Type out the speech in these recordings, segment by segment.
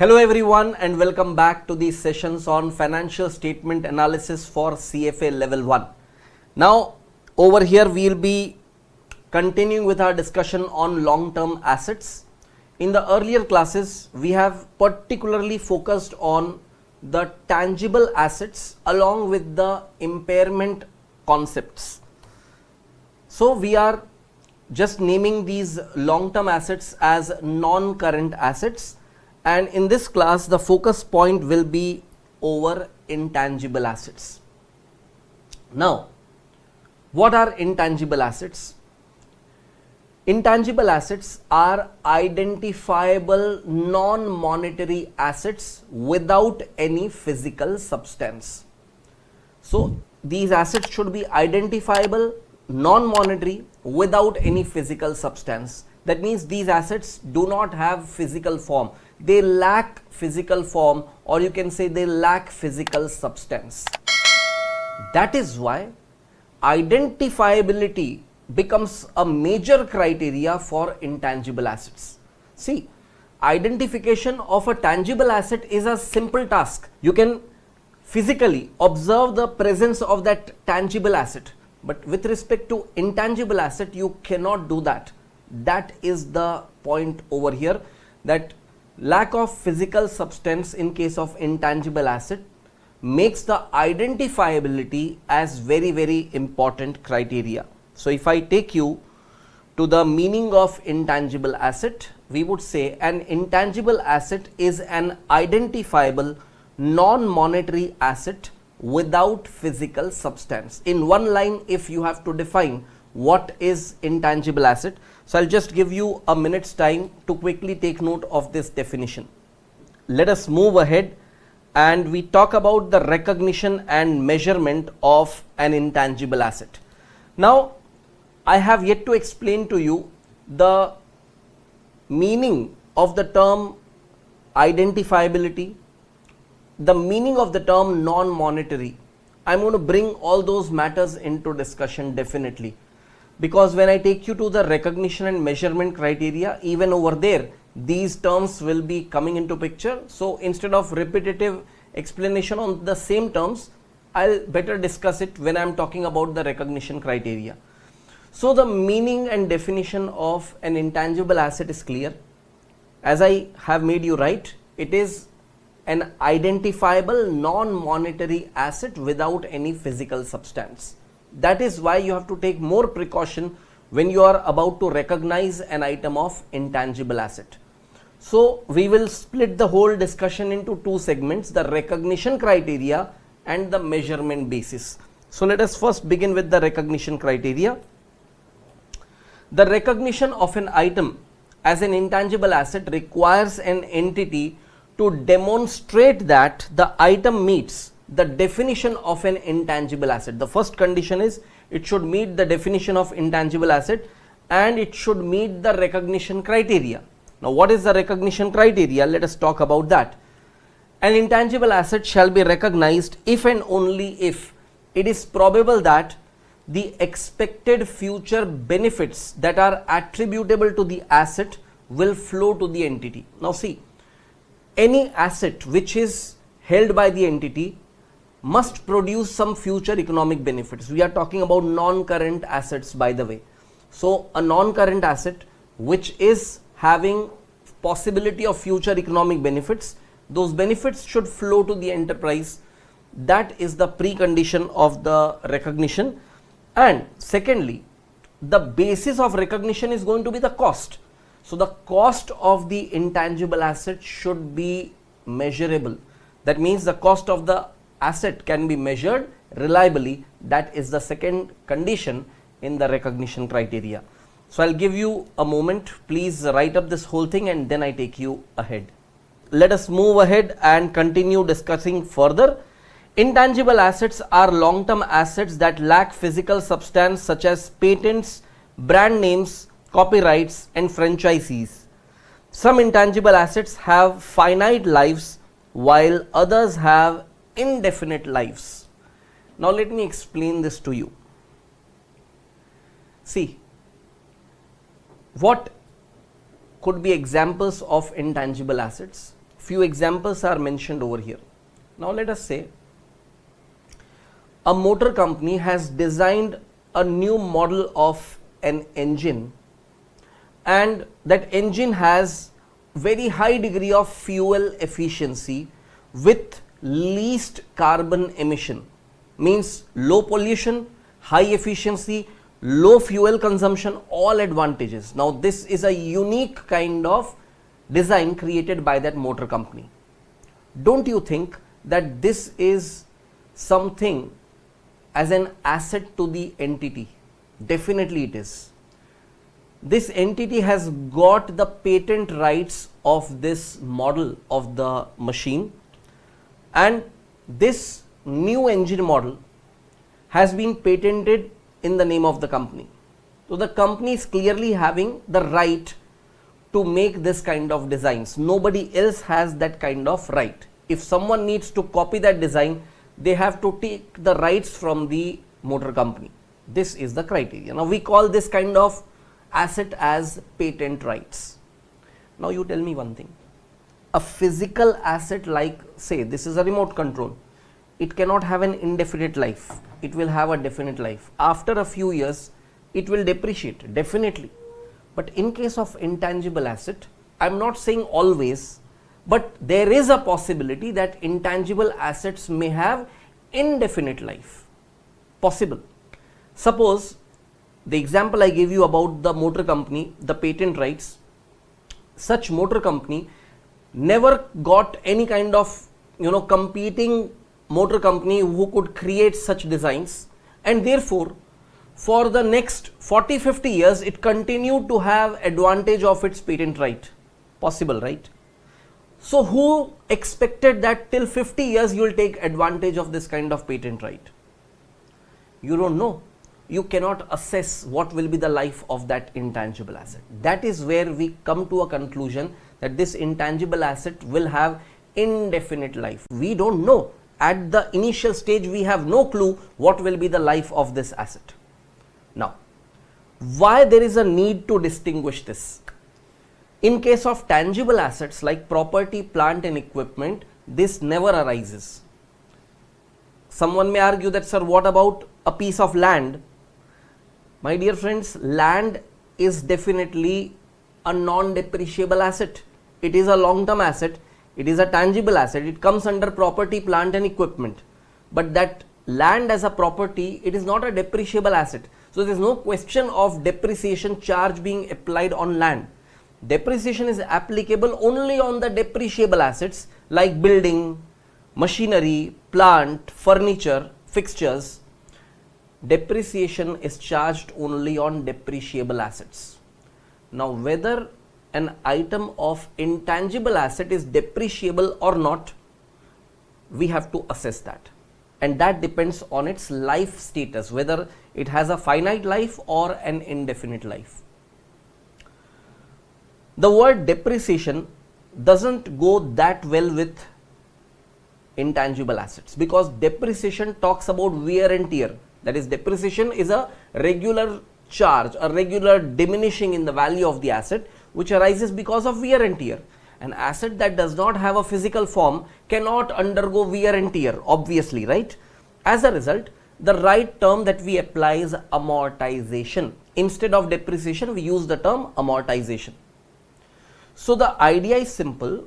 Hello everyone and welcome back to these sessions on financial statement analysis for CFA Level 1. Now over here we will be continuing with our discussion on long-term assets. In the earlier classes we have particularly focused on the tangible assets along with the impairment concepts. So we are just naming these long-term assets as non-current assets, and in this class the focus point will be over intangible assets. Now, what are intangible assets? Intangible assets are identifiable non-monetary assets without any physical substance. So, these assets should be identifiable, non-monetary, without any physical substance. That means these assets do not have physical form. They lack physical form, or you can say they lack physical substance. That is why identifiability becomes a major criteria for intangible assets. See, identification of a tangible asset is a simple task. You can physically observe the presence of that tangible asset, but with respect to intangible asset you cannot do that. That is the point over here, that lack of physical substance in case of intangible asset makes the identifiability as very important criteria. So if I take you to the meaning of intangible asset, we would say an intangible asset is an identifiable non-monetary asset without physical substance. In one line, if you have to define what is intangible asset, so I'll just give you a minute's time to quickly take note of this definition. Let us move ahead and we talk about the recognition and measurement of an intangible asset. Now, I have yet to explain to you the meaning of the term identifiability, the meaning of the term non-monetary. I'm going to bring all those matters into discussion definitely, because when I take you to the recognition and measurement criteria, even over there these terms will be coming into picture. So instead of repetitive explanation on the same terms, I'll better discuss it when I'm talking about the recognition criteria. So the meaning and definition of an intangible asset is clear. As I have made you write, it is an identifiable non-monetary asset without any physical substance. That is why you have to take more precaution when you are about to recognize an item of intangible asset. So we will split the whole discussion into two segments, the recognition criteria and the measurement basis. So let us first begin with the recognition criteria. The recognition of an item as an intangible asset requires an entity to demonstrate that the item meets the definition of an intangible asset. The first condition is it should meet the definition of intangible asset and it should meet the recognition criteria. Now, what is the recognition criteria? Let us talk about that. An intangible asset shall be recognized if and only if it is probable that the expected future benefits that are attributable to the asset will flow to the entity. Now see, any asset which is held by the entity must produce some future economic benefits. We are talking about non-current assets, by the way. So a non-current asset which is having possibility of future economic benefits, those benefits should flow to the enterprise. That is the precondition of the recognition. And secondly, the basis of recognition is going to be the cost. So the cost of the intangible asset should be measurable. That means the cost of the asset can be measured reliably. That is the second condition in the recognition criteria. So I'll give you a moment. Please write up this whole thing and then I take you ahead. Let us move ahead and continue discussing further. Intangible assets are long-term assets that lack physical substance, such as patents, brand names, copyrights and franchisees. Some intangible assets have finite lives while others have indefinite lives. Now let me explain this to you. See, what could be examples of intangible assets? few examples are mentioned over here. Now let us say a motor company has designed a new model of an engine, and that engine has very high degree of fuel efficiency with least carbon emission, means low pollution, high efficiency, low fuel consumption, all advantages. Now this is a unique kind of design created by that motor company. Don't you think that this is something as an asset to the entity? Definitely it is. This entity has got the patent rights of this model of the machine, and this new engine model has been patented in the name of the company. So the company is clearly having the right to make this kind of designs. Nobody else has that kind of right. If someone needs to copy that design, they have to take the rights from the motor company. This is the criteria. Now we call this kind of asset as patent rights. Now you tell me one thing. A physical asset like, say, this is a remote control. It cannot have an indefinite life. It will have a definite life. After a few years, it will depreciate, definitely. But in case of intangible asset, I am not saying always, but there is a possibility that intangible assets may have indefinite life. Possible. Suppose the example I gave you about the motor company, the patent rights, such motor company never got any kind of competing motor company who could create such designs, and therefore for the next 40-50 years it continued to have advantage of its patent right. Possible, right? So who expected that till 50 years you will take advantage of this kind of patent right? You don't know. You cannot assess what will be the life of that intangible asset. That is where we come to a conclusion that this intangible asset will have indefinite life. We don't know. At the initial stage, we have no clue what will be the life of this asset. Now, why there is a need to distinguish this? In case of tangible assets like property, plant and equipment, this never arises. Someone may argue that, sir, what about a piece of land? My dear friends, land is definitely a non-depreciable asset. It is a long-term asset. It is a tangible asset. It comes under property, plant and equipment. But that land as a property, it is not a depreciable asset. So there is no question of depreciation charge being applied on land. Depreciation is applicable only on the depreciable assets like building, machinery, plant, furniture, fixtures. Depreciation is charged only on depreciable assets. Now whether an item of intangible asset is depreciable or not, we have to assess that, and that depends on its life status, whether it has a finite life or an indefinite life. The word depreciation doesn't go that well with intangible assets, because depreciation talks about wear and tear. That is, depreciation is a regular charge, a regular diminishing in the value of the asset which arises because of wear and tear. An asset that does not have a physical form cannot undergo wear and tear, obviously, right? As a result, the right term that we apply is amortization. Instead of depreciation, we use the term amortization. So the idea is simple.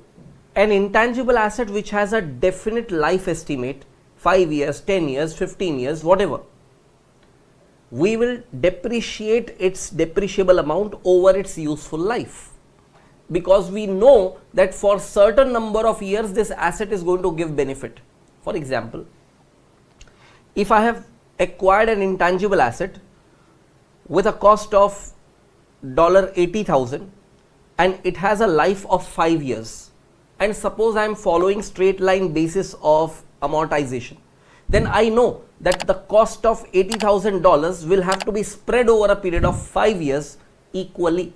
An intangible asset which has a definite life estimate, 5 years, 10 years, 15 years, whatever, we will depreciate its depreciable amount over its useful life, because we know that for certain number of years this asset is going to give benefit. For example, if I have acquired an intangible asset with a cost of $80,000 and it has a life of 5 years, and suppose I am following straight line basis of amortization, then I know that the cost of $80,000 will have to be spread over a period of 5 years equally.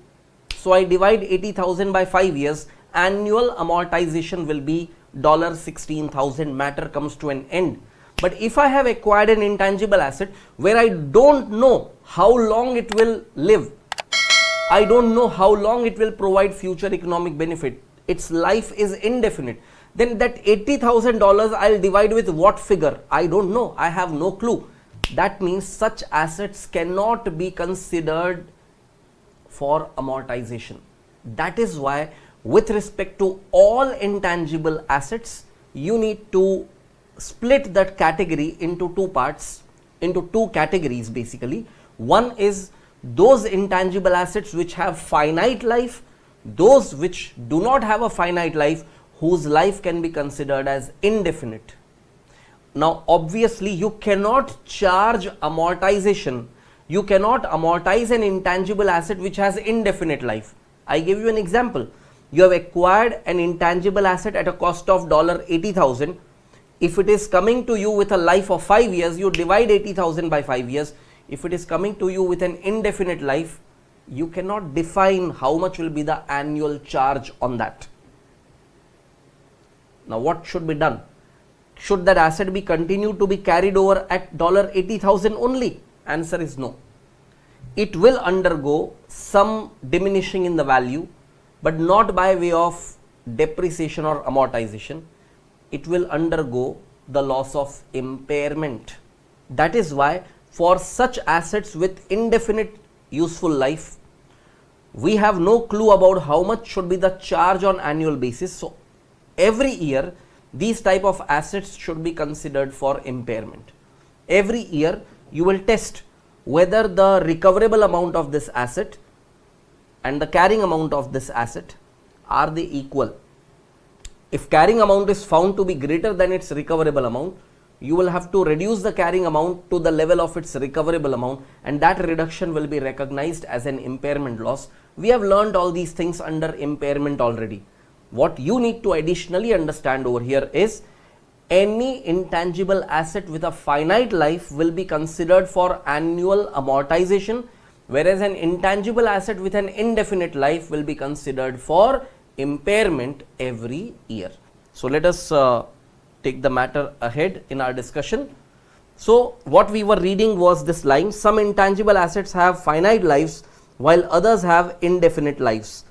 So I divide 80,000 by 5 years, annual amortization will be $16,000, matter comes to an end. But if I have acquired an intangible asset where I don't know how long it will live, I don't know how long it will provide future economic benefit, its life is indefinite, then that $80,000 I'll divide with what figure? I don't know. I have no clue. That means such assets cannot be considered for amortization. That is why with respect to all intangible assets, you need to split that category into two parts, into two categories basically. One is those intangible assets which have finite life, those which do not have a finite life, whose life can be considered as indefinite. Now obviously you cannot charge amortization, you cannot amortize an intangible asset which has indefinite life. I give you an example. You have acquired an intangible asset at a cost of $80,000. If it is coming to you with a life of 5 years, you divide 80,000 by 5 years. If it is coming to you with an indefinite life, you cannot define how much will be the annual charge on that. Now what should be done? Should that asset be continued to be carried over at $80,000 only? Answer is no. It will undergo some diminishing in the value, but not by way of depreciation or amortization. It will undergo the loss of impairment. That is why for such assets with indefinite useful life, we have no clue about how much should be the charge on annual basis. So every year these type of assets should be considered for impairment. Every year you will test whether the recoverable amount of this asset and the carrying amount of this asset, are they equal? If carrying amount is found to be greater than its recoverable amount, you will have to reduce the carrying amount to the level of its recoverable amount, and that reduction will be recognized as an impairment loss. We have learned all these things under impairment already. What you need to additionally understand over here is any intangible asset with a finite life will be considered for annual amortization, whereas an intangible asset with an indefinite life will be considered for impairment every year. So let us take the matter ahead in our discussion. So what we were reading was this line: some intangible assets have finite lives while others have indefinite lives.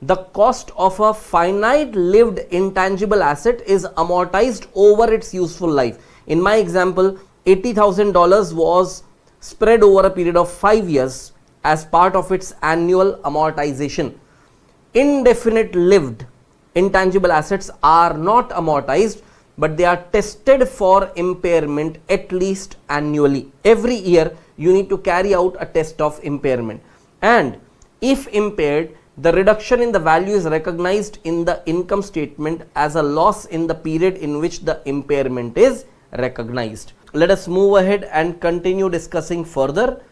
The cost of a finite lived intangible asset is amortized over its useful life. In my example, $80,000 was spread over a period of 5 years as part of its annual amortization. Indefinite lived intangible assets are not amortized, but they are tested for impairment at least annually. Every year you need to carry out a test of impairment, and if impaired, the reduction in the value is recognized in the income statement as a loss in the period in which the impairment is recognized. Let us move ahead and continue discussing further.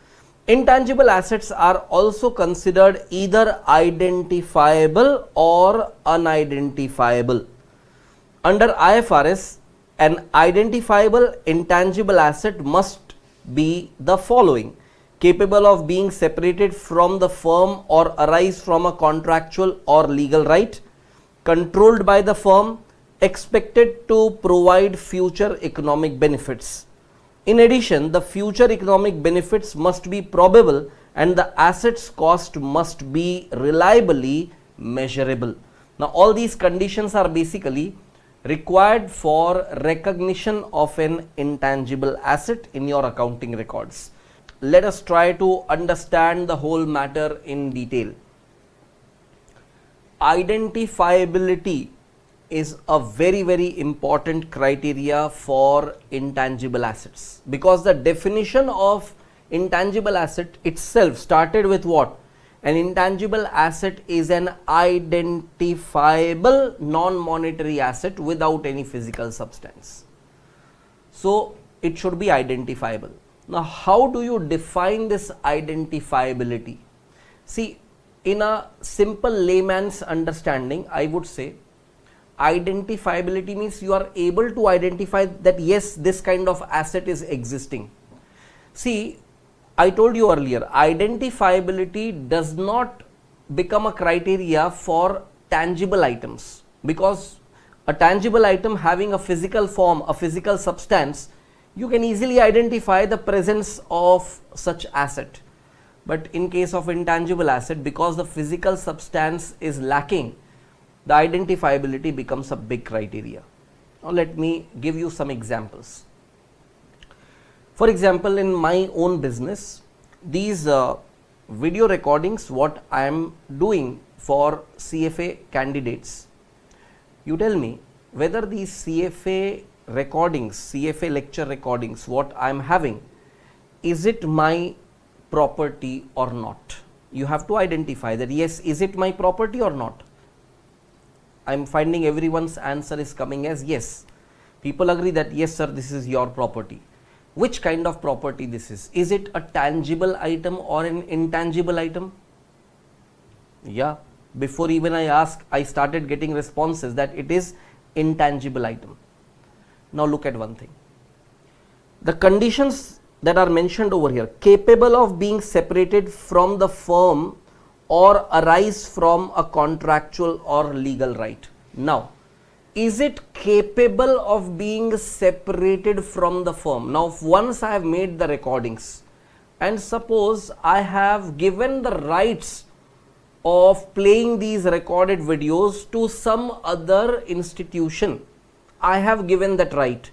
Intangible assets are also considered either identifiable or unidentifiable. Under IFRS, an identifiable intangible asset must be the following: capable of being separated from the firm or arise from a contractual or legal right, controlled by the firm, expected to provide future economic benefits. In addition, the future economic benefits must be probable and the asset's cost must be reliably measurable. Now all these conditions are basically required for recognition of an intangible asset in your accounting records. Let us try to understand the whole matter in detail. Identifiability is a very important criteria for intangible assets, because the definition of intangible asset itself started with what? An intangible asset is an identifiable non-monetary asset without any physical substance. So it should be identifiable. Now how do you define this identifiability? See, in a simple layman's understanding, I would say identifiability means you are able to identify that yes, this kind of asset is existing. See, I told you earlier, identifiability does not become a criteria for tangible items, because a tangible item having a physical form, a physical substance, you can easily identify the presence of such asset. But in case of intangible asset, because the physical substance is lacking, the identifiability becomes a big criteria. Now let me give you some examples. For example, in my own business, these video recordings, what I am doing for CFA candidates, you tell me whether these CFA recordings, CFA lecture recordings, what I am having, is it my property or not? You have to identify that, yes, is it my property or not? I am finding everyone's answer is coming as yes. People agree that yes sir, this is your property. Which kind of property this is? Is it a tangible item or an intangible item? Yeah, before even I ask, I started getting responses that it is intangible item. Now look at one thing. The conditions that are mentioned over here, capable of being separated from the firm or arise from a contractual or legal right. Now, is it capable of being separated from the firm? Now, once I have made the recordings and suppose I have given the rights of playing these recorded videos to some other institution, I have given that right.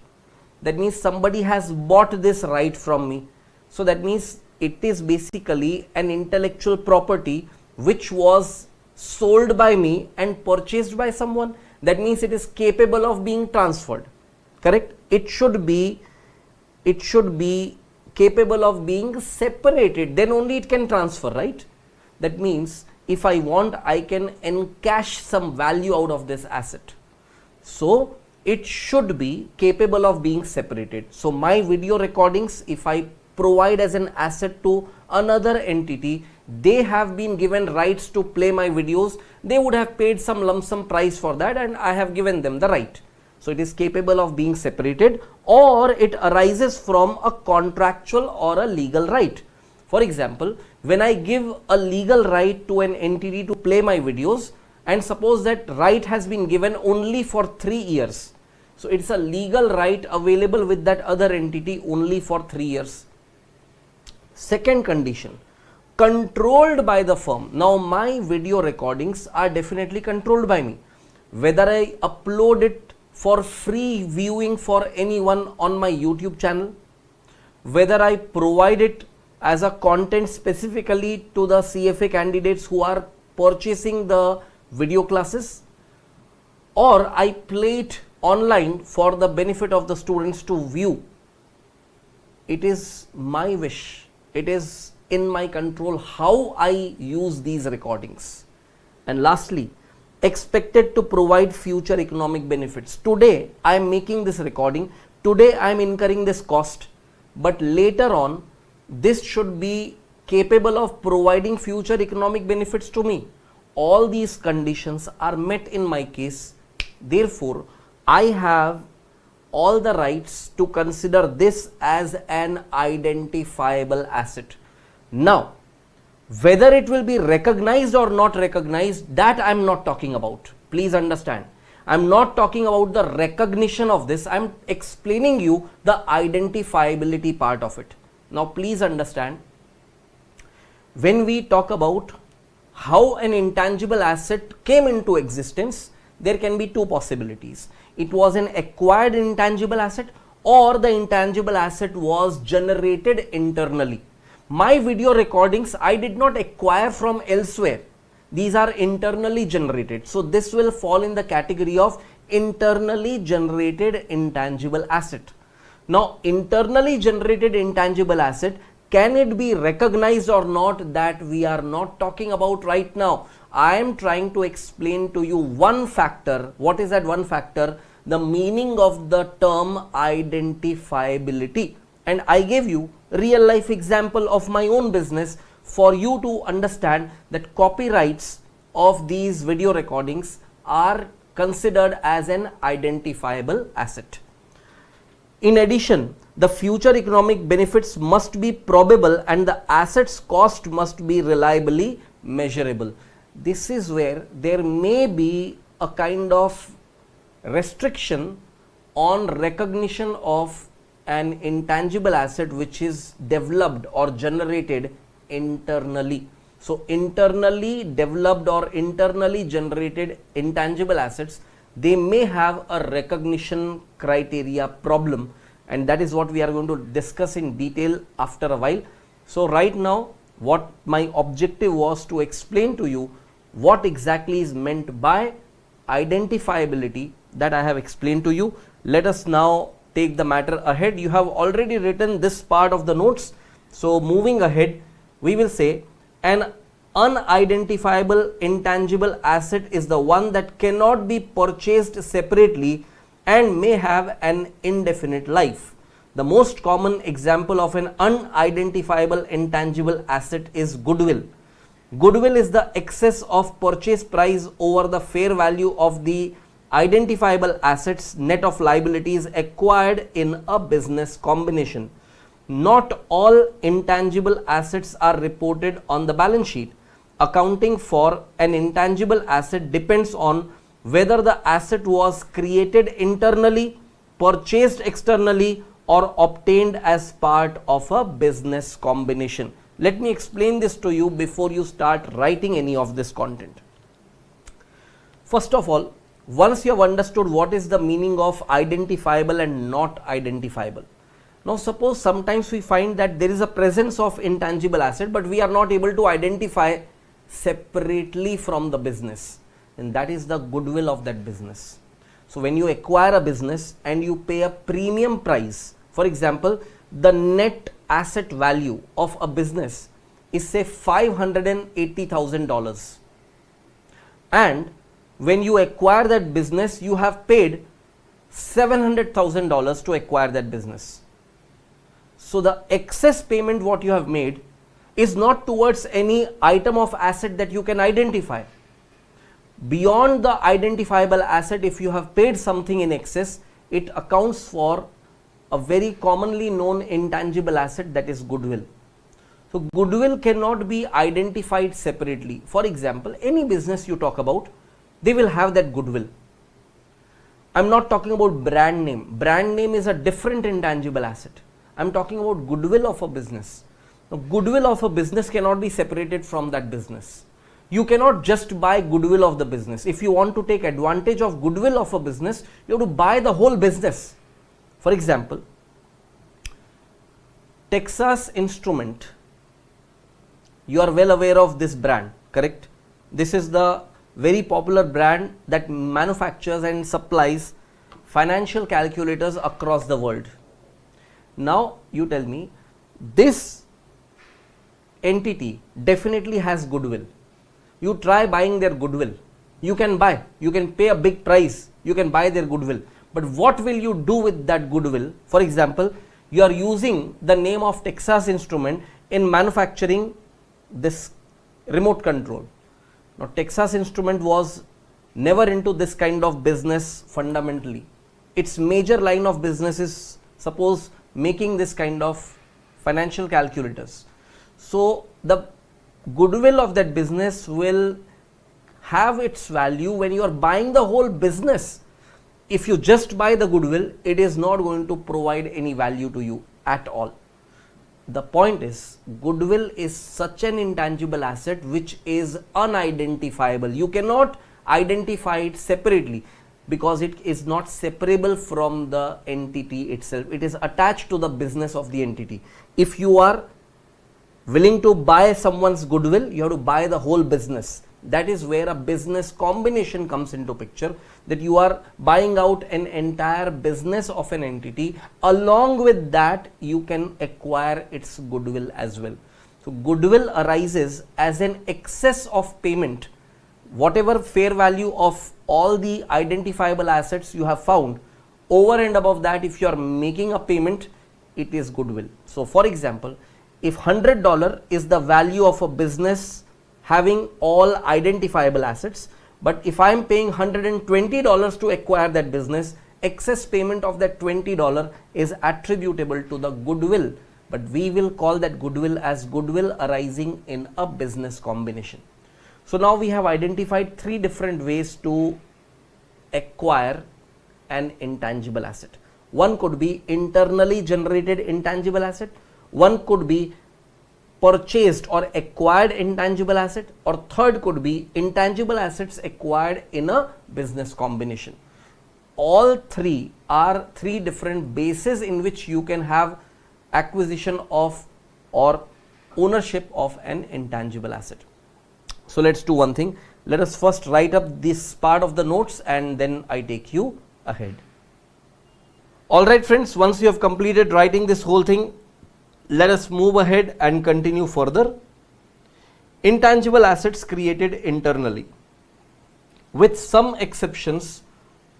That means somebody has bought this right from me. So that means it is basically an intellectual property which was sold by me and purchased by someone. That means it is capable of being transferred. Correct? It should be capable of being separated. Then only it can transfer, right? That means if I want, I can encash some value out of this asset. So it should be capable of being separated. So my video recordings, if I provide as an asset to another entity, they have been given rights to play my videos, they would have paid some lump sum price for that and I have given them the right. So it is capable of being separated, or it arises from a contractual or a legal right. For example, when I give a legal right to an entity to play my videos, and suppose that right has been given only for 3 years. So it's a legal right available with that other entity only for 3 years. Second condition, controlled by the firm. Now my video recordings are definitely controlled by me. Whether I upload it for free viewing for anyone on my YouTube channel, whether I provide it as a content specifically to the CFA candidates who are purchasing the video classes, or I play it online for the benefit of the students to view, it is my wish, it is in my control how I use these recordings. And lastly, expected to provide future economic benefits. Today I am making this recording, today I am incurring this cost, but later on this should be capable of providing future economic benefits to me. All these conditions are met in my case, therefore I have all the rights to consider this as an identifiable asset. Now, whether it will be recognized or not recognized, that I am not talking about. Please understand, I am not talking about the recognition of this, I am explaining you the identifiability part of it. Now please understand, when we talk about how an intangible asset came into existence, there can be two possibilities. It was an acquired intangible asset, or the intangible asset was generated internally. My video recordings I did not acquire from elsewhere. These are internally generated. So this will fall in the category of internally generated intangible asset. Now internally generated intangible asset, can it be recognized or not, that we are not talking about right now. I am trying to explain to you one factor. What is that one factor? The meaning of the term identifiability. And I gave you real life example of my own business for you to understand that copyrights of these video recordings are considered as an identifiable asset. In addition, the future economic benefits must be probable and the asset's cost must be reliably measurable. This is where there may be a kind of restriction on recognition of an intangible asset which is developed or generated internally. So internally developed or internally generated intangible assets, they may have a recognition criteria problem, and that is what we are going to discuss in detail after a while. So right now, what my objective was to explain to you what exactly is meant by identifiability, that I have explained to you. Let us now take the matter ahead. You have already written this part of the notes. So moving ahead, we will say an unidentifiable intangible asset is the one that cannot be purchased separately and may have an indefinite life. The most common example of an unidentifiable intangible asset is goodwill. Goodwill is the excess of purchase price over the fair value of the identifiable assets net of liabilities acquired in a business combination. Not all intangible assets are reported on the balance sheet. Accounting for an intangible asset depends on whether the asset was created internally, purchased externally, or obtained as part of a business combination. Let me explain this to you before you start writing any of this content. First of all, once you have understood what is the meaning of identifiable and not identifiable. Now suppose sometimes we find that there is a presence of intangible asset, but we are not able to identify separately from the business, and that is the goodwill of that business. So when you acquire a business and you pay a premium price, for example, the net asset value of a business is say $580,000, and when you acquire that business, you have paid $700,000 to acquire that business. So the excess payment what you have made is not towards any item of asset that you can identify. Beyond the identifiable asset, if you have paid something in excess, it accounts for a very commonly known intangible asset, that is goodwill. So goodwill cannot be identified separately. For example, any business you talk about, they will have that goodwill. I'm not talking about brand name. Brand name is a different intangible asset. I'm talking about goodwill of a business. Now, goodwill of a business cannot be separated from that business. You cannot just buy goodwill of the business. If you want to take advantage of goodwill of a business, you have to buy the whole business. For example, Texas Instrument, you are well aware of this brand, correct? This is the very popular brand that manufactures and supplies financial calculators across the world. Now you tell me, this entity definitely has goodwill. You try buying their goodwill. You can buy, you can pay a big price, you can buy their goodwill. But what will you do with that goodwill? For example, you are using the name of Texas Instrument in manufacturing this remote control. Now Texas Instrument was never into this kind of business fundamentally. Its major line of business is, suppose, making this kind of financial calculators. So the goodwill of that business will have its value when you are buying the whole business. If you just buy the goodwill, it is not going to provide any value to you at all. The point is, goodwill is such an intangible asset which is unidentifiable. You cannot identify it separately because it is not separable from the entity itself. It is attached to the business of the entity. If you are willing to buy someone's goodwill, you have to buy the whole business. That is where a business combination comes into picture, that you are buying out an entire business of an entity. Along with that, you can acquire its goodwill as well. So goodwill arises as an excess of payment. Whatever fair value of all the identifiable assets you have found, over and above that, if you are making a payment, it is goodwill. So for example, if $100 is the value of a business having all identifiable assets, but if I am paying $120 to acquire that business, excess payment of that $20 is attributable to the goodwill, but we will call that goodwill as goodwill arising in a business combination. So now we have identified three different ways to acquire an intangible asset. One could be internally generated intangible asset, one could be purchased or acquired intangible asset, or third could be intangible assets acquired in a business combination. All three are three different bases in which you can have acquisition of or ownership of an intangible asset. So let's do one thing. Let us first write up this part of the notes and then I take you ahead. Alright friends, once you have completed writing this whole thing, let us move ahead and continue further. Intangible assets created internally. With some exceptions,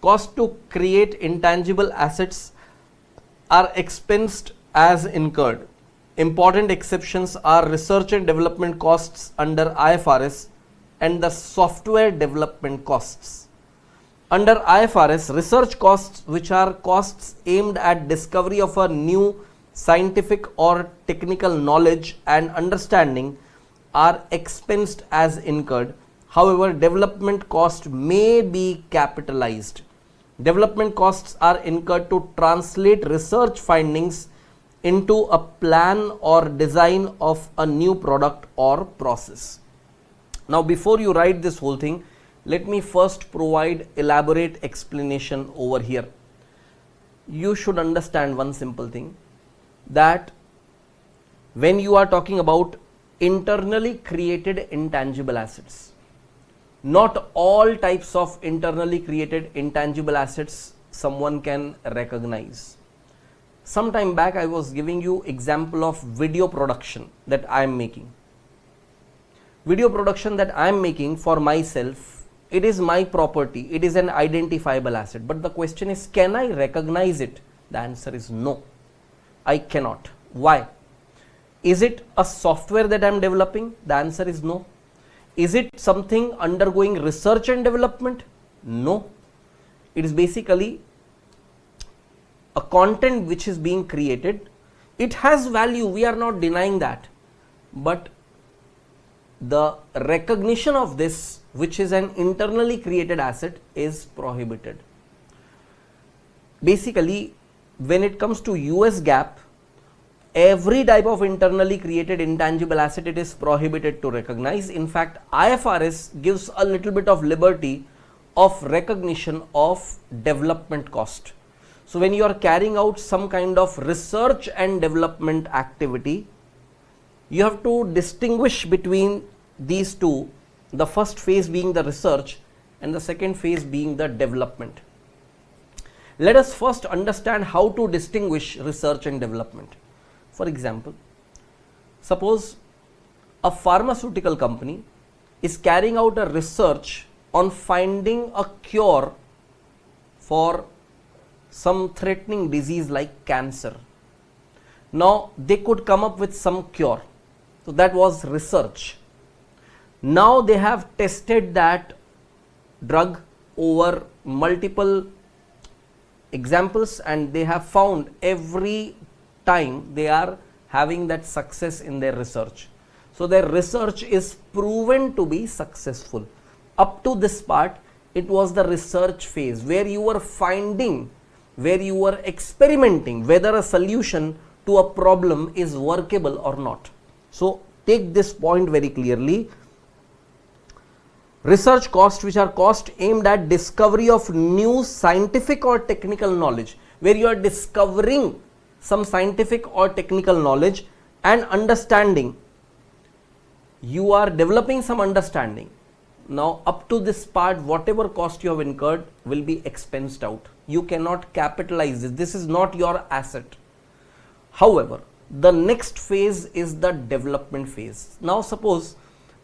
cost to create intangible assets are expensed as incurred. Important exceptions are research and development costs under IFRS and the software development costs. Under IFRS, research costs, which are costs aimed at discovery of a new scientific or technical knowledge and understanding, are expensed as incurred. However, development cost may be capitalized. Development costs are incurred to translate research findings into a plan or design of a new product or process. Now, before you write this whole thing, let me first provide elaborate explanation over here. You should understand one simple thing, that when you are talking about internally created intangible assets, not all types of internally created intangible assets someone can recognize. Some time back I was giving you example of video production that I am making. Video production that I am making for myself, it is my property, it is an identifiable asset. But the question is, can I recognize it? The answer is no, I cannot. Why? Is it a software that I am developing? The answer is no. Is it something undergoing research and development? No. It is basically a content which is being created. It has value, we are not denying that, but the recognition of this, which is an internally created asset, is prohibited. Basically, when it comes to US GAAP, every type of internally created intangible asset, it is prohibited to recognize. In fact, IFRS gives a little bit of liberty of recognition of development cost. So when you are carrying out some kind of research and development activity, you have to distinguish between these two, the first phase being the research and the second phase being the development. Let us first understand how to distinguish research and development. For example, suppose a pharmaceutical company is carrying out a research on finding a cure for some threatening disease like cancer. Now they could come up with some cure, so that was research. Now they have tested that drug over multiple examples and they have found every time they are having that success in their research. So their research is proven to be successful. Up to this part, it was the research phase where you were finding, where you were experimenting whether a solution to a problem is workable or not. So take this point very clearly. Research costs, which are costs aimed at discovery of new scientific or technical knowledge, where you are discovering some scientific or technical knowledge and understanding. You are developing some understanding. Now up to this part, whatever cost you have incurred will be expensed out. You cannot capitalize this. This is not your asset. However, the next phase is the development phase. Now suppose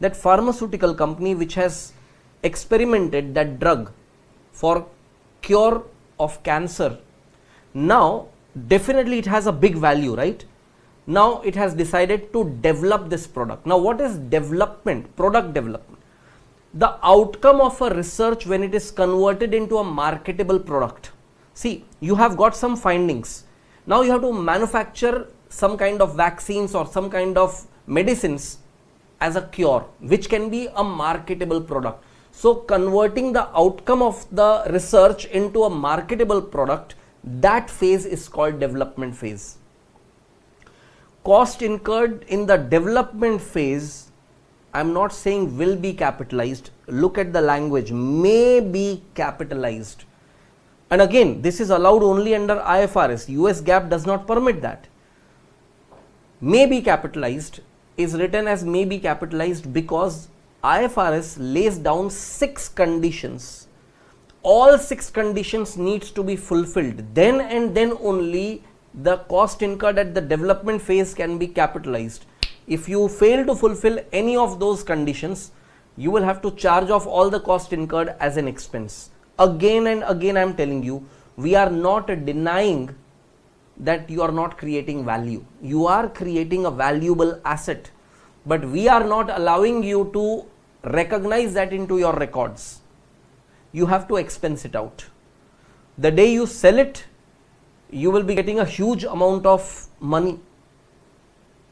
that pharmaceutical company which has experimented that drug for cure of cancer, now definitely it has a big value, right? Now it has decided to develop this product. Now what is development? Product development. The outcome of a research when it is converted into a marketable product. See, you have got some findings. Now you have to manufacture some kind of vaccines or some kind of medicines as a cure, which can be a marketable product. So converting the outcome of the research into a marketable product, that phase is called development phase. cost incurred in the development phase, I am not saying will be capitalized. Look at the language, may be capitalized. And again, this is allowed only under IFRS. US GAAP does not permit that. May be capitalized is written as may be capitalized because IFRS lays down 6 conditions. All 6 conditions needs to be fulfilled. Then and then only the cost incurred at the development phase can be capitalized. If you fail to fulfill any of those conditions, you will have to charge off all the cost incurred as an expense. Again and again I am telling you, we are not denying that you are not creating value. You are creating a valuable asset, but we are not allowing you to recognize that into your records. You have to expense it out. The day you sell it, you will be getting a huge amount of money.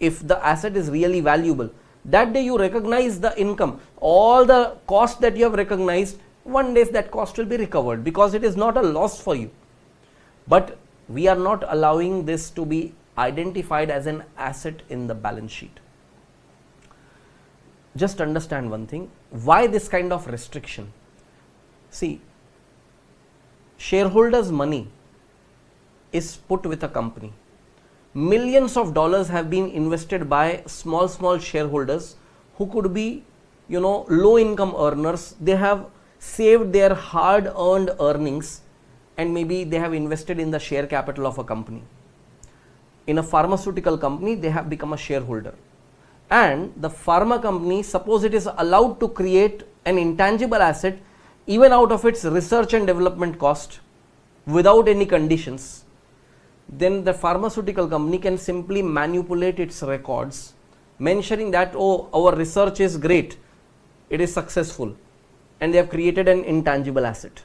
If the asset is really valuable, that day you recognize the income. All the cost that you have recognized, one day that cost will be recovered because it is not a loss for you. But we are not allowing this to be identified as an asset in the balance sheet. Just understand one thing, why this kind of restriction? See, shareholders' money is put with a company. Millions of dollars have been invested by small shareholders who could be, low income earners. They have saved their hard earned earnings and maybe they have invested in the share capital of a company. In a pharmaceutical company, they have become a shareholder. And the pharma company, suppose it is allowed to create an intangible asset even out of its research and development cost without any conditions, then the pharmaceutical company can simply manipulate its records, mentioning that, oh, our research is great, it is successful, and they have created an intangible asset.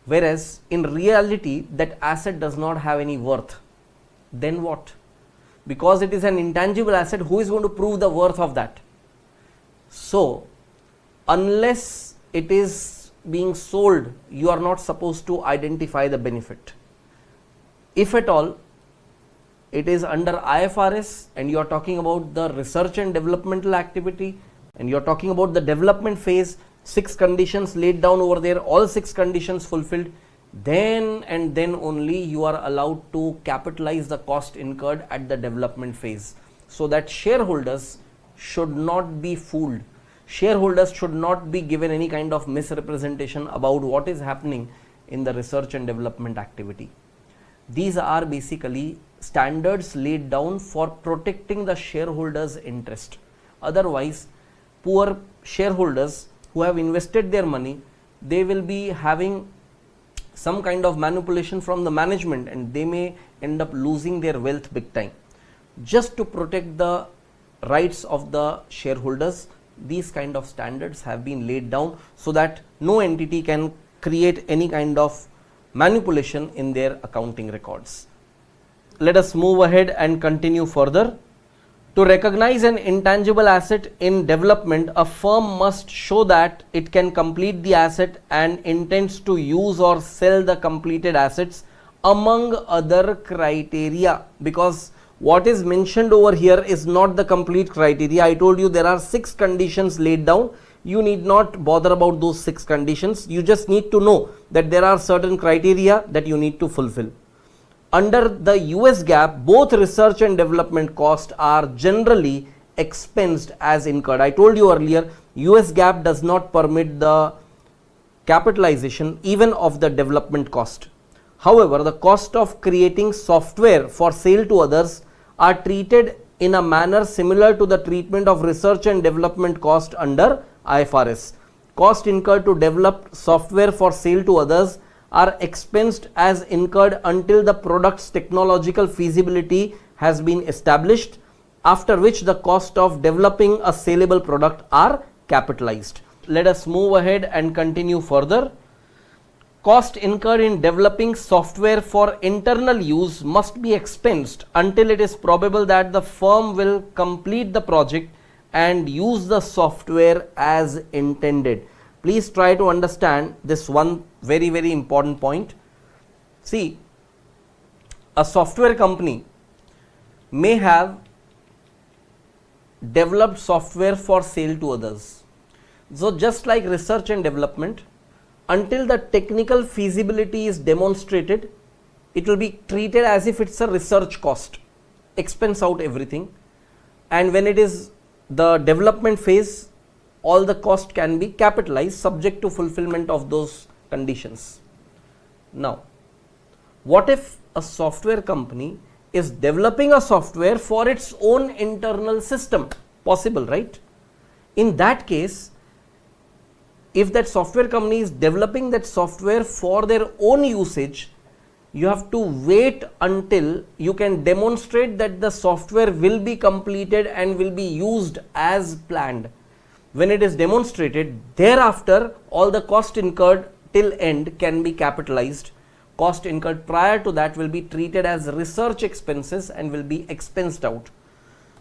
Whereas in reality, that asset does not have any worth. Then what? Because it is an intangible asset, who is going to prove the worth of that? So, unless it is being sold, you are not supposed to identify the benefit. If at all it is under IFRS and you are talking about the research and developmental activity and you are talking about the development phase, 6 conditions laid down over there, all 6 conditions fulfilled, then and then only you are allowed to capitalize the cost incurred at the development phase, so that shareholders should not be fooled. Shareholders should not be given any kind of misrepresentation about what is happening in the research and development activity. These are basically standards laid down for protecting the shareholders' interest. Otherwise, poor shareholders who have invested their money, they will be having some kind of manipulation from the management and they may end up losing their wealth big time. Just to protect the rights of the shareholders, these kind of standards have been laid down so that no entity can create any kind of manipulation in their accounting records. Let us move ahead and continue further. To recognize an intangible asset in development, a firm must show that it can complete the asset and intends to use or sell the completed assets, among other criteria, because what is mentioned over here is not the complete criteria. I told you there are 6 conditions laid down. You need not bother about those 6 conditions. You just need to know that there are certain criteria that you need to fulfill. Under the US GAAP, both research and development costs are generally expensed as incurred. I told you earlier, US GAAP does not permit the capitalization even of the development cost. However, the cost of creating software for sale to others are treated in a manner similar to the treatment of research and development cost under IFRS. Cost incurred to develop software for sale to others are expensed as incurred until the product's technological feasibility has been established, after which the cost of developing a saleable product are capitalized. Let us move ahead and continue further. Cost incurred in developing software for internal use must be expensed until it is probable that the firm will complete the project and use the software as intended. Please try to understand this one very important point. See, a software company may have developed software for sale to others. So just like research and development, until the technical feasibility is demonstrated, it will be treated as if it's a research cost, expense out everything, and when it is the development phase, all the cost can be capitalized subject to fulfillment of those conditions. Now, what if a software company is developing a software for its own internal system? Possible, right? In that case, if that software company is developing that software for their own usage, you have to wait until you can demonstrate that the software will be completed and will be used as planned. When it is demonstrated, thereafter all the cost incurred till end can be capitalized. Cost incurred prior to that will be treated as research expenses and will be expensed out.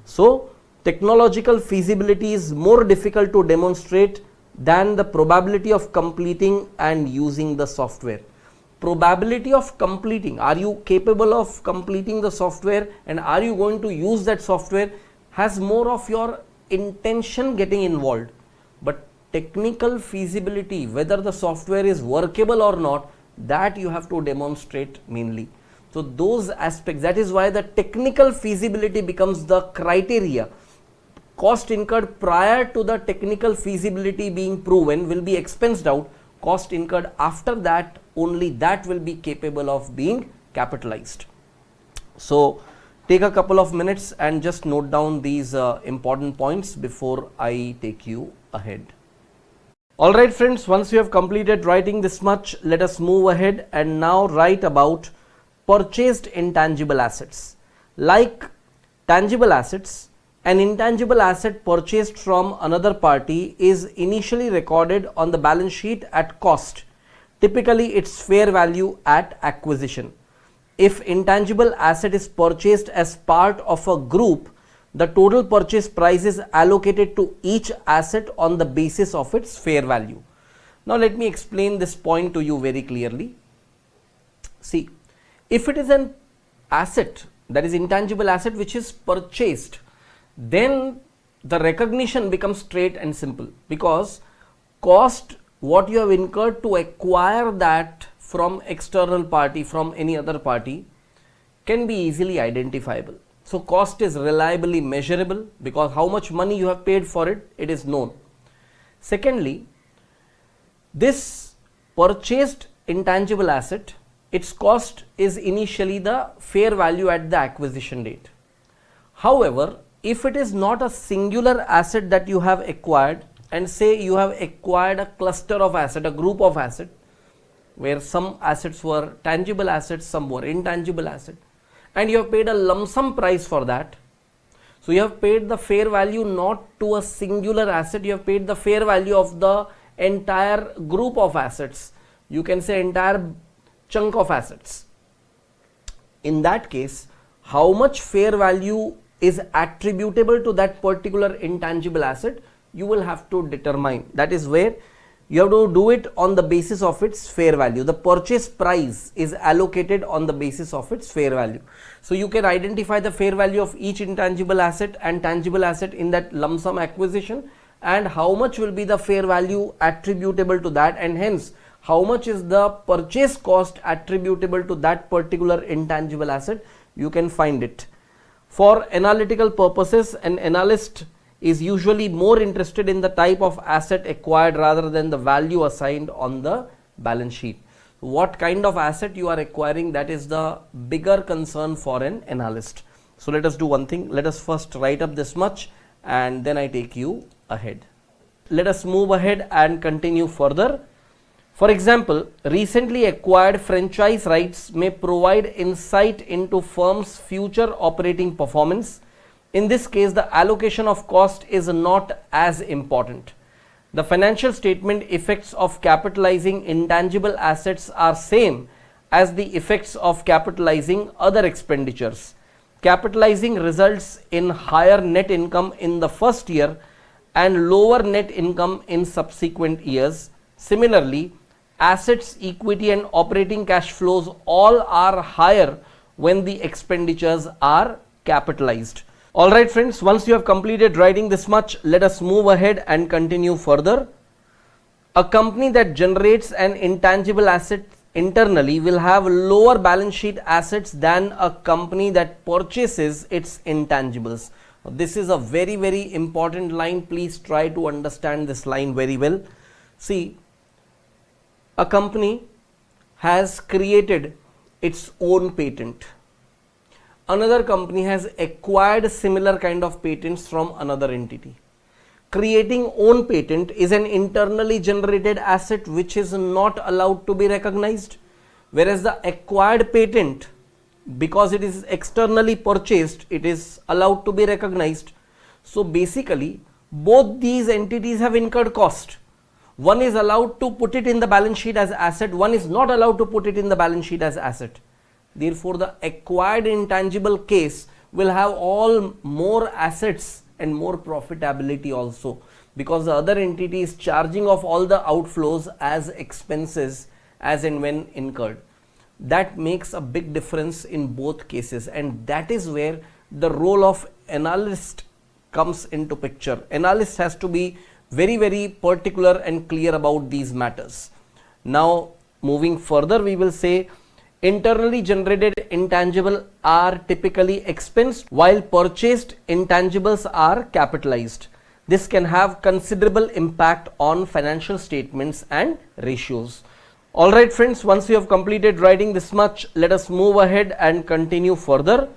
So, technological feasibility is more difficult to demonstrate than the probability of completing and using the software. Probability of completing, are you capable of completing the software and are you going to use that software, has more of your intention getting involved. But technical feasibility, whether the software is workable or not, that you have to demonstrate mainly. So those aspects, that is why the technical feasibility becomes the criteria. Cost incurred prior to the technical feasibility being proven will be expensed out. Cost incurred after that, only that will be capable of being capitalized. So take a couple of minutes and just note down these important points before I take you ahead. Alright friends, once you have completed writing this much, let us move ahead and now write about purchased intangible assets. Like tangible assets, an intangible asset purchased from another party is initially recorded on the balance sheet at cost, typically its fair value at acquisition. If intangible asset is purchased as part of a group, the total purchase price is allocated to each asset on the basis of its fair value. Now let me explain this point to you very clearly. See, if it is an asset, that is intangible asset which is purchased, then the recognition becomes straight and simple, because cost what you have incurred to acquire that from external party, from any other party, can be easily identifiable. So cost is reliably measurable because how much money you have paid for it, it is known. Secondly, this purchased intangible asset, its cost is initially the fair value at the acquisition date. However, if it is not a singular asset that you have acquired, and say you have acquired a cluster of asset, a group of asset, where some assets were tangible assets, some were intangible asset, and you have paid a lump sum price for that. So you have paid the fair value not to a singular asset, you have paid the fair value of the entire group of assets. You can say entire chunk of assets. In that case, how much fair value is attributable to that particular intangible asset, you will have to determine. That is where you have to do it on the basis of its fair value. The purchase price is allocated on the basis of its fair value. So you can identify the fair value of each intangible asset and tangible asset in that lump sum acquisition, and how much will be the fair value attributable to that, and hence how much is the purchase cost attributable to that particular intangible asset. You can find it. For analytical purposes, an analyst is usually more interested in the type of asset acquired rather than the value assigned on the balance sheet. What kind of asset you are acquiring, that is the bigger concern for an analyst. So let us do one thing. Let us first write up this much and then I take you ahead. Let us move ahead and continue further. For example, recently acquired franchise rights may provide insight into firm's future operating performance. In this case, the allocation of cost is not as important. The financial statement effects of capitalizing intangible assets are same as the effects of capitalizing other expenditures. Capitalizing results in higher net income in the first year and lower net income in subsequent years. Similarly, assets, equity and operating cash flows all are higher when the expenditures are capitalized. Alright friends, once you have completed writing this much, let us move ahead and continue further. A company that generates an intangible asset internally will have lower balance sheet assets than a company that purchases its intangibles. This is a very, very important line. Please try to understand this line very well. See, a company has created its own patent. Another company has acquired similar kind of patents from another entity. Creating own patent is an internally generated asset which is not allowed to be recognized, whereas the acquired patent, because it is externally purchased, it is allowed to be recognized. So basically both these entities have incurred cost. One is allowed to put it in the balance sheet as asset, one is not allowed to put it in the balance sheet as asset. Therefore, the acquired intangible case will have all more assets and more profitability also, because the other entity is charging off all the outflows as expenses as and when incurred. That makes a big difference in both cases, and that is where the role of analyst comes into picture. Analyst has to be very, very particular and clear about these matters. Now moving further, we will say internally generated intangible are typically expensed while purchased intangibles are capitalized. This can have considerable impact on financial statements and ratios. Alright friends, once you have completed writing this much, let us move ahead and continue further.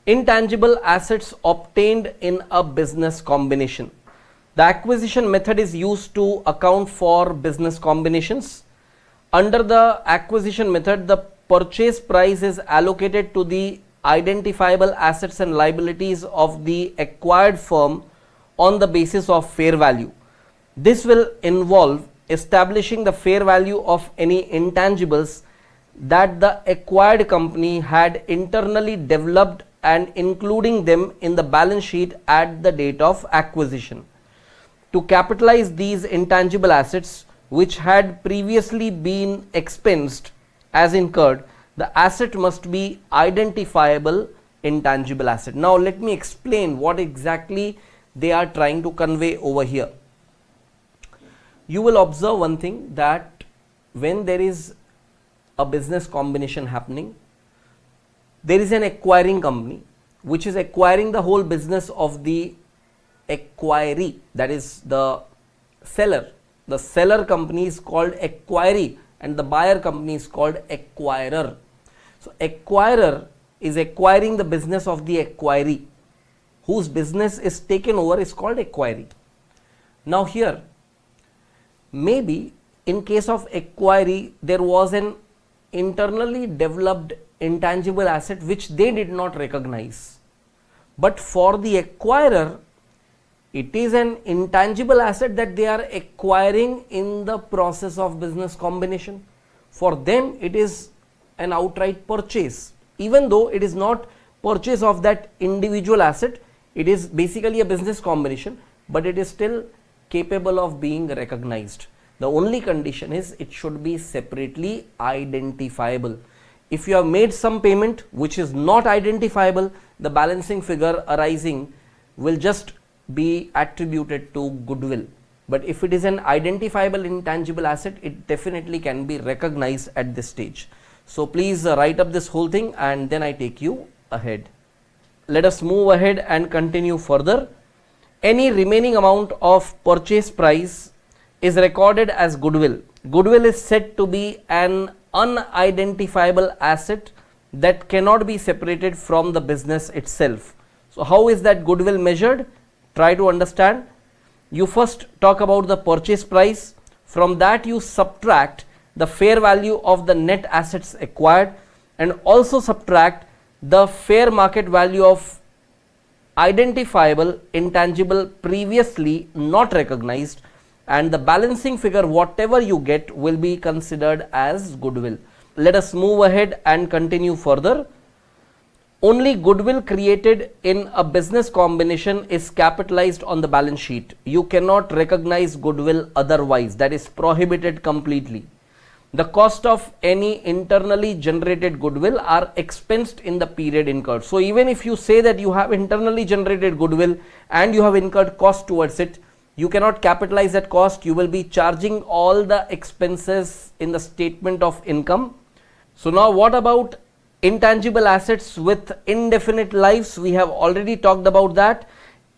Intangible assets obtained in a business combination. The acquisition method is used to account for business combinations. Under the acquisition method, the purchase price is allocated to the identifiable assets and liabilities of the acquired firm on the basis of fair value. This will involve establishing the fair value of any intangibles that the acquired company had internally developed and including them in the balance sheet at the date of acquisition. To capitalize these intangible assets which had previously been expensed as incurred, the asset must be identifiable intangible asset. Now let me explain what exactly they are trying to convey over here. You will observe one thing, that when there is a business combination happening, there is an acquiring company which is acquiring the whole business of the acquiree, that is the seller. The seller company is called acquiree and the buyer company is called acquirer. So acquirer is acquiring the business of the acquiree, whose business is taken over is called acquiree. Now here, maybe in case of acquiree, there was an internally developed intangible asset which they did not recognize, but for the acquirer, it is an intangible asset that they are acquiring in the process of business combination. For them, it is an outright purchase. Even though it is not purchase of that individual asset, it is basically a business combination, but it is still capable of being recognized. The only condition is it should be separately identifiable. If you have made some payment which is not identifiable, the balancing figure arising will just be attributed to goodwill. But if it is an identifiable intangible asset, it definitely can be recognized at this stage. So please write up this whole thing and then I take you ahead. Let us move ahead and continue further. Any remaining amount of purchase price is recorded as goodwill. Goodwill is said to be an unidentifiable asset that cannot be separated from the business itself. So how is that goodwill measured? Try to understand. You first talk about the purchase price. From that you subtract the fair value of the net assets acquired and also subtract the fair market value of identifiable intangible previously not recognized, and the balancing figure whatever you get will be considered as goodwill. Let us move ahead and continue further. Only goodwill created in a business combination is capitalized on the balance sheet. You cannot recognize goodwill otherwise. That is prohibited completely. the cost of any internally generated goodwill are expensed in the period incurred. So even if you say that you have internally generated goodwill and you have incurred cost towards it, you cannot capitalize that cost. You will be charging all the expenses in the statement of income. So now what about intangible assets with indefinite lives? We have already talked about that.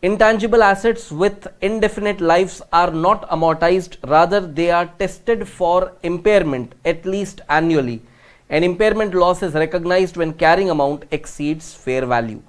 Intangible assets with indefinite lives are not amortized, rather they are tested for impairment at least annually. An impairment loss is recognized when carrying amount exceeds fair value.